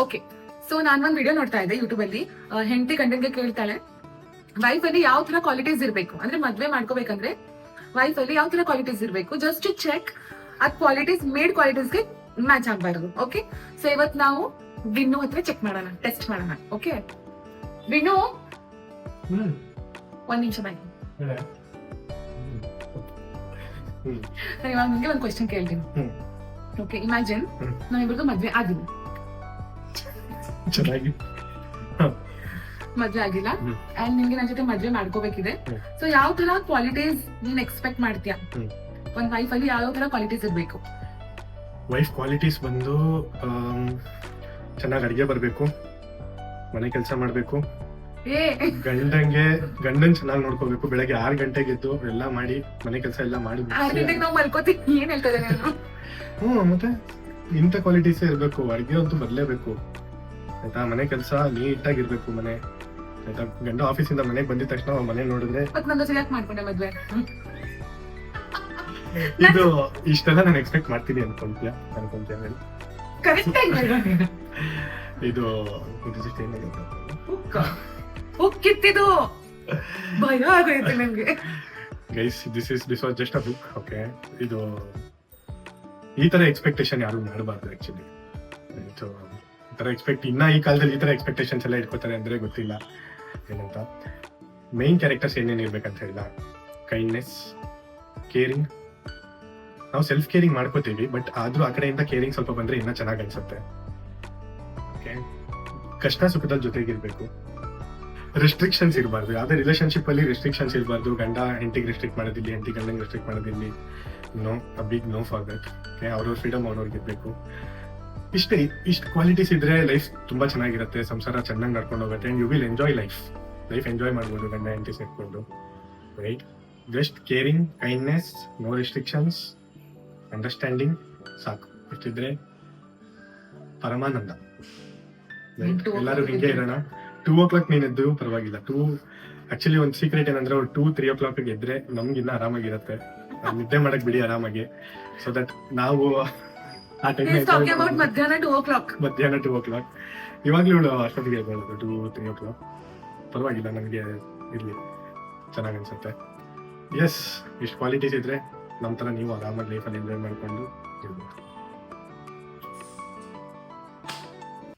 Okay, so ನಾನು ಒಂದು video ನೋಡ್ತಾ ಇದ್ದೆ ಯೂಟ್ಯೂಬ್ ಅಲ್ಲಿ. ಹೆಂಡತಿ ಗಂಡನ್ಗೆ ಕೇಳ್ತಾಳೆ, ವೈಫ್ ಅಲ್ಲಿ ಯಾವ ತರ ಕ್ವಾಲಿಟೀಸ್ ಇರ್ಬೇಕು ಅಂದ್ರೆ ಮದ್ವೆ ಮಾಡ್ಕೋಬೇಕಂದ್ರೆ ವೈಫ್ ಅಲ್ಲಿ ಯಾವ ತರ ಕ್ವಾಲಿಟೀಸ್ ಇರ್ಬೇಕು, ಜಸ್ಟ್ ಟು ಚೆಕ್ ಆ ಕ್ವಾಲಿಟೀಸ್ ಮೇಡ್ ಕ್ವಾಲಿಟೀಸ್ಗೆ ಮ್ಯಾಚ್ ಆಗ್ಬಾರ್ದು. ಓಕೆ, ಸೊ ಇವತ್ತು ನಾವು ವಿನ್ನು ಹತ್ರ ಚೆಕ್ ಮಾಡೋಣ, ಟೆಸ್ಟ್ ಮಾಡೋಣ. ಓಕೆ ವಿನ್ನು, ಒಂದ್ ನಿಮಿಷ ಬಾಯ್. ನಾನು ಇವಾಗ ನಿಮ್ಗೆ ಒಂದು ಕ್ವೆಶ್ಚನ್ ಕೇಳ್ತೀನಿ. ಓಕೆ, ಇಮ್ಯಾಜಿನ್ ನಾವಿಬ್ರದ್ದು ಮದ್ವೆ ಆಗಿಲ್ಲ, ಚೆನ್ನಾಗಿ ಮದ್ವೆ ಆಗಿಲ್ಲ ಅಂಡ್ ನಿಮ್ಗೆ ನನ್ನ ಜೊತೆ ಮದ್ವೆ ಮಾಡ್ಕೋಬೇಕಿದೆ. ಸೊ ಯಾವ ತರ ಕ್ವಾಲಿಟೀಸ್ ನೀನ್ ಎಕ್ಸ್ಪೆಕ್ಟ್ ಮಾಡ್ತೀಯಾ? ಒಂದ್ ವೈಫ್ ಅಲ್ಲಿ ಯಾವ ತರ ಕ್ವಾಲಿಟೀಸ್ ಇರ್ಬೇಕು? ವೈಫ್ ಕ್ವಾಲಿಟೀಸ್ ಬಂದು ಚೆನ್ನಾಗಿ ಅಡಿಗೆ ಬರ್ಬೇಕು, ಮನೆ ಕೆಲಸ ಮಾಡ್ಬೇಕು, ಗಂಡನ್ ಚೆನ್ನಾಗಿ ನೋಡ್ಕೋಬೇಕು, ಬೆಳಗ್ಗೆ 6 ಗಂಟೆಗೆ ಎದ್ದು ಎಲ್ಲ ಮಾಡಿ ಮನೆ ಕೆಲಸ ಎಲ್ಲ ಮಾಡಿ 6 ಗಂಟೆಗೆ ನಾವು ಮಲ್ಕೋತೀವಿ. ಏನ್ ಹೇಳ್ತಾ ಇದ್ದೇನೆ ನಾನು? ಮತ್ತೆ ಇಂಥ ಕ್ವಾಲಿಟೀಸೇ ಇರ್ಬೇಕು. ಅಡಿಗೆ ಅಂತೂ ಬರ್ಲೇಬೇಕು ಆಯ್ತಾ. ಮನೆ ಕೆಲಸ ನೀಟಾಗಿರ್ಬೇಕು ಮನೆ ಆಯ್ತಾ. ಗಂಡ ಆಫೀಸಿಂದ ಮನೆಗೆ ಬಂದಿದ ತಕ್ಷಣ ಮನೆ ನೋಡಿದ್ರೆ ಯಾಕೆ ಮಾಡ್ಕೊಂಡೆ ಮದ್ವೆ? ಇದು ಇಷ್ಟೆಲ್ಲ ನಾನು ಎಕ್ಸ್ಪೆಕ್ಟ್ ಮಾಡ್ತೀನಿ ಅನ್ಕೊಂತೀಯ ಕರೆಕ್ಟ್ ಆಗಿ ಇದು ಕಿತ್ತಿದು ಭಯ ಆಗೋಯ್ತು ನಂಗೆ. Guys, this was just a book. Okay, ಇದು ಈ ತರ ಎಕ್ಸ್ಪೆಕ್ಟೇಷನ್ ಯಾರು ಮಾಡಬಾರ್ದು ಆಕ್ಚುಲಿ. ಈ ತರ ಇನ್ನ ಈ ಕಾಲದಲ್ಲಿ ಈ ತರ ಎಕ್ಸ್ಪೆಕ್ಟೇಷನ್ಸ್ ಎಲ್ಲ ಇಟ್ಕೋತಾರೆ ಅಂದ್ರೆ ಗೊತ್ತಿಲ್ಲ ಏನಂತ. ಮೈನ್ ಕ್ಯಾರೆಕ್ಟರ್ಸ್ ಏನೇನು ಇರ್ಬೇಕಂತ ಹೇಳಿಲ್ಲ, ಕೈಂಡ್ನೆಸ್, ಕೇರಿಂಗ್. ನಾವು ಸೆಲ್ಫ್ ಕೇರಿಂಗ್ ಮಾಡ್ಕೋತೀವಿ, ಬಟ್ ಆದ್ರೂ ಆ ಕಡೆಯಿಂದ ಕೇರಿಂಗ್ ಸ್ವಲ್ಪ ಬಂದ್ರೆ ಇನ್ನ ಚೆನ್ನಾಗಿ ಅನ್ಸುತ್ತೆ. ಓಕೆ, ಕಷ್ಟ ಸುಖದಲ್ಲಿ ಜೊತೆಗಿರ್ಬೇಕು. ರೆಸ್ಟ್ರಿಕ್ಷನ್ಸ್ ಇರಬಾರ್ದು, ಯಾವ್ದೇ ರಿಲೇಶನ್ಶಿಪ್ ಅಲ್ಲಿ ರೆಸ್ಟ್ರಿಕ್ಷನ್ಸ್ ಇರಬಾರ್ದು. ಗಂಡ ಹೆಂಡತಿಗೆ ರೆಸ್ಟ್ರಿಕ್ಟ್ ಮಾಡೋದಿಲ್ಲಿ, ಹೆಂಡತಿ ಗಂಡಂಗೆ ರೆಸ್ಟ್ರಿಕ್ಟ್ ಮಾಡೋದಿಲ್ಲಿ. No, a big no for that. Okay, ಅವ್ರವ್ರ ಫ್ರೀಡಮ್ ಅವ್ರವ್ರಿಗೆ ಇರ್ಬೇಕು. ಇಷ್ಟು ಕ್ವಾಲಿಟೀಸ್ ಇದ್ರೆ ಲೈಫ್ ತುಂಬಾ ಚೆನ್ನಾಗಿರುತ್ತೆ, ಸಂಸಾರ ಚೆನ್ನಾಗಿ ನಡ್ಕೊಂಡು ಹೋಗುತ್ತೆ. And you will enjoy life enjoy ಮಾಡ್ಬೋದು ಗಂಡ ಹೆಂಡತಿ ಸೇರ್ಕೊಂಡು. Right, just caring, kindness, no restrictions, understanding ಸಾಕು. ಇಷ್ಟಿದ್ರೆ ಪರಮಾನಂದ. ಎಲ್ಲರೂ ಹಿಂಗೆ ಇರೋಣ. 2 o'clock ನೀನ್ ಎದ್ದು ಪರವಾಗಿಲ್ಲ. ಆಕ್ಚುಲಿ ಒಂದು ಸೀಕ್ರೆಟ್ ಏನಂದ್ರೆ 2-3 o'clock ಎದ್ರೆ ನಮ್ಗಿನ್ನ ಆರಾಮಾಗಿರುತ್ತೆ. ನಿದ್ದೆ ಮಾಡಕ್ ಬಿಡಿ ಆರಾಮಾಗಿ. ಸೊ ದಟ್ ನಾವು ಆ ಟೈಮ್ ಮಧ್ಯಾಹ್ನ 2 o'clock ಇವಾಗ್ಲೂ ಅಷ್ಟೊತ್ತಿಗೆ ಎದ್ದೇಳೋದು 2-3 o'clock. ಪರವಾಗಿಲ್ಲ, ನನ್ಗೆ ಇರ್ಲಿ, ಚೆನ್ನಾಗಿ ಅನ್ಸುತ್ತೆ. ಎಸ್, ಇಷ್ಟು ಕ್ವಾಲಿಟೀಸ್ ಇದ್ರೆ ನಮ್ ತರ ನೀವು ಆರಾಮಾಗಿ ಲೈಫಲ್ಲಿ ಎಂಜಾಯ್ ಮಾಡ್ಕೊಂಡು ಇರ್ಬೋದು.